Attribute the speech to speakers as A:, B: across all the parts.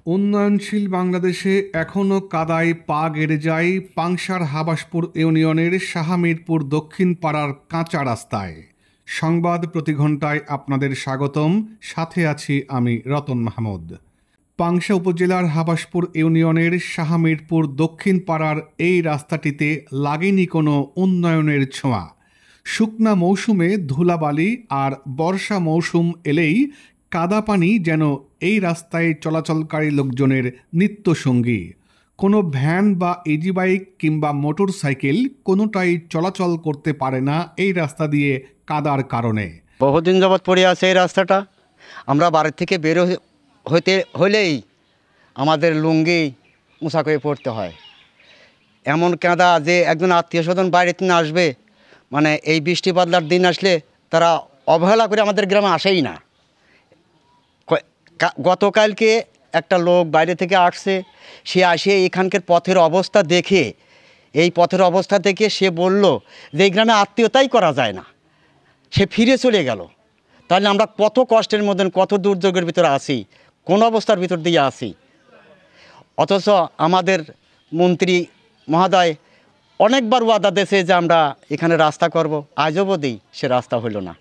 A: উন্নয়নশীল বাংলাদেশে এখনও কাদায় পা গেড়ে যায় পাংশার হাবাসপুর ইউনিয়নের শাহমিরপুর দক্ষিণ পাড়ার কাঁচা রাস্তায়। সংবাদ প্রতি ঘন্টায় আপনাদের স্বাগতম, সাথে আছি আমি রতন মাহমুদ। পাংশা উপজেলার হাবাসপুর ইউনিয়নের শাহমিরপুর দক্ষিণ পাড়ার এই রাস্তাটিতে লাগেনি কোনো উন্নয়নের ছোঁয়া। শুকনা মৌসুমে ধুলাবালি আর বর্ষা মৌসুম এলেই কাদা পানি যেন এই রাস্তায় চলাচলকারী লোকজনের নিত্যসঙ্গী। কোনো ভ্যান বা ইজি বাইক কিংবা মোটর সাইকেল কোনোটাই চলাচল করতে পারে না এই রাস্তা দিয়ে কাদার কারণে।
B: বহুদিন যাবৎ পড়ে আছে এই রাস্তাটা। আমরা বাড়ির থেকে বের হইতে হলেই আমাদের লুঙ্গি মুছা করে পড়তে হয়। এমন কাদা যে একজন আত্মীয় স্বজন বাইরে থেকে আসবে, মানে এই বৃষ্টি বাদলার দিন আসলে তারা অবহেলা করে আমাদের গ্রামে আসেই না। গতকালকে একটা লোক বাইরে থেকে আসছে, সে আসে এখানকার পথের অবস্থা দেখে, এই পথের অবস্থা দেখে সে বলল যে এই গ্রামে আত্মীয়তাই করা যায় না, সে ফিরে চলে গেল। তাহলে আমরা কত কষ্টের মধ্যে, কত দুর্যোগের ভিতরে আছি, কোন অবস্থার ভিতর দিয়ে আছি। অথচ আমাদের মন্ত্রী মহোদয় অনেকবার ওয়াদা দিয়েছে যে আমরা এখানে রাস্তা করব, আজও অবধি সে রাস্তা হইল না।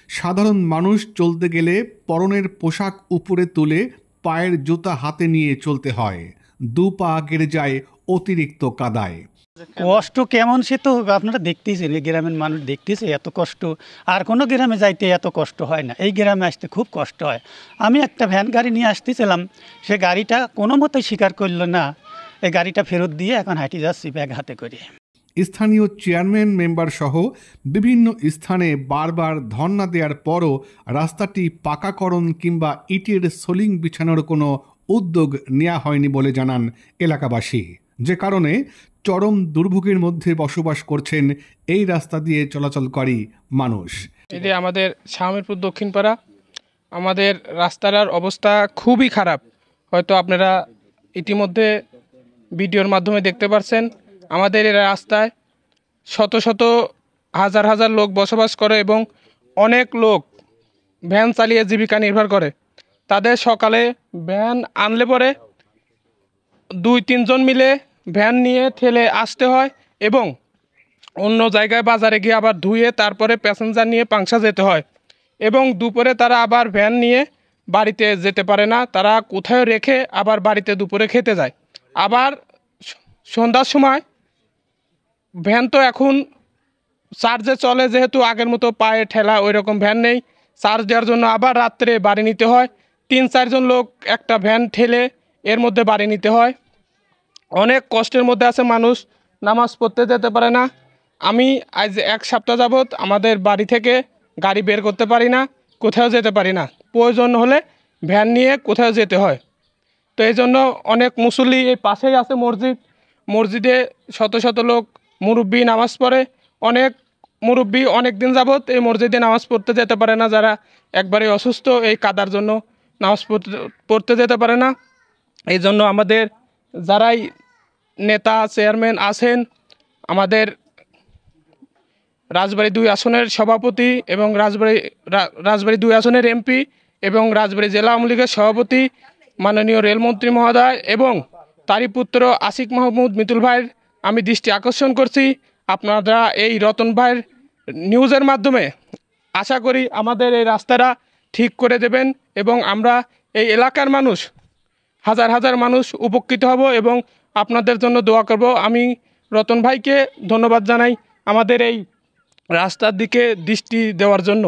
A: সাধারণ মানুষ চলতে গেলে পরনের পোশাক উপরে তুলে পায়ের জুতা হাতে নিয়ে চলতে হয়, দু পা গেড়ে যায় অতিরিক্ত কাদায়।
C: কষ্ট কেমন সে তো আপনারা দেখতেছেন, এই গ্রামের মানুষ দেখতেছে এত কষ্ট। আর কোনো গ্রামে যাইতে এত কষ্ট হয় না, এই গ্রামে আসতে খুব কষ্ট হয়। আমি একটা ভ্যান গাড়ি নিয়ে আসতেছিলাম, সে গাড়িটা কোনো মতেই স্বীকার করলো না, এই গাড়িটা ফেরত দিয়ে এখন হাঁটি যাচ্ছি ব্যাগ হাতে করে।
A: স্থানীয় চেয়ারম্যান মেম্বার সহ বিভিন্ন স্থানে বারবার ধর্ণা দেওয়ার পরও রাস্তাটি পাকাকরণ কিংবা ইটের সোলিং বিছানোর কোনো উদ্যোগ নেওয়া হয়নি বলে জানান এলাকাবাসী, যে কারণে চরম দুর্ভোগের মধ্যে বসবাস করছেন এই রাস্তা দিয়ে চলাচলকারী মানুষ।
D: এই যে আমাদের শাহমিরপুর দক্ষিণ পাড়া, আমাদের রাস্তার অবস্থা খুবই খারাপ। হয়তো আপনারা ইতিমধ্যে ভিডিওর মাধ্যমে দেখতে পাচ্ছেন, আমাদের এই রাস্তায় শত শত হাজার হাজার লোক বসবাস করে এবং অনেক লোক ভ্যান চালিয়ে জীবিকা নির্ভর করে। তাদের সকালে ভ্যান আনলে পরে 2-3 জন মিলে ভ্যান নিয়ে ঠেলে আসতে হয় এবং অন্য জায়গায় বাজারে গিয়ে আবার ধুয়ে তারপরে প্যাসেঞ্জার নিয়ে পাংশা যেতে হয় এবং দুপুরে তারা আবার ভ্যান নিয়ে বাড়িতে যেতে পারে না, তারা কোথায় রেখে আবার বাড়িতে দুপুরে খেতে যায়। আবার সন্ধ্যার সময় ভ্যান তো এখন চার্জে চলে, যেহেতু আগের মতো পায়ে ঠেলা ওই রকম ভ্যান নেই, চার্জ দেওয়ার জন্য আবার রাত্রে বাড়ি নিতে হয়। 3-4 জন লোক একটা ভ্যান ঠেলে এর মধ্যে বাড়ি নিতে হয়। অনেক কষ্টের মধ্যে আছে মানুষ, নামাজ পড়তে যেতে পারে না। আমি আজ 1 সপ্তাহ যাবৎ আমাদের বাড়ি থেকে গাড়ি বের করতে পারি না, কোথাও যেতে পারি না, প্রয়োজন হলে ভ্যান নিয়ে কোথাও যেতে হয়। তো এই জন্য অনেক মুসল্লি, এই পাশেই আছে মসজিদ, মসজিদে শত শত লোক মুরব্বি নামাজ পড়ে। অনেক মুরব্বি অনেক দিন যাবৎ এই মসজিদে নামাজ পড়তে যেতে পারে না, যারা একবারে অসুস্থ, এই কাদার জন্য নামাজ পড়তে যেতে পারে না। এই জন্য আমাদের যারাই নেতা চেয়ারম্যান আছেন, আমাদের রাজবাড়ী 2 আসনের সভাপতি এবং রাজবাড়ী 2 আসনের এমপি এবং রাজবাড়ী জেলা আওয়ামী লীগের সভাপতি মাননীয় রেলমন্ত্রী মহোদয় এবং তারই পুত্র আশিক মাহমুদ মিতুল ভাইয়ের আমি দৃষ্টি আকর্ষণ করছি, আপনারা এই রতন ভাইয়ের নিউজের মাধ্যমে আশা করি আমাদের এই রাস্তাটা ঠিক করে দেবেন এবং আমরা এই এলাকার মানুষ, হাজার হাজার মানুষ উপকৃত হব এবং আপনাদের জন্য দোয়া করব। আমি রতন ভাইকে ধন্যবাদ জানাই আমাদের এই রাস্তার দিকে দৃষ্টি দেওয়ার জন্য।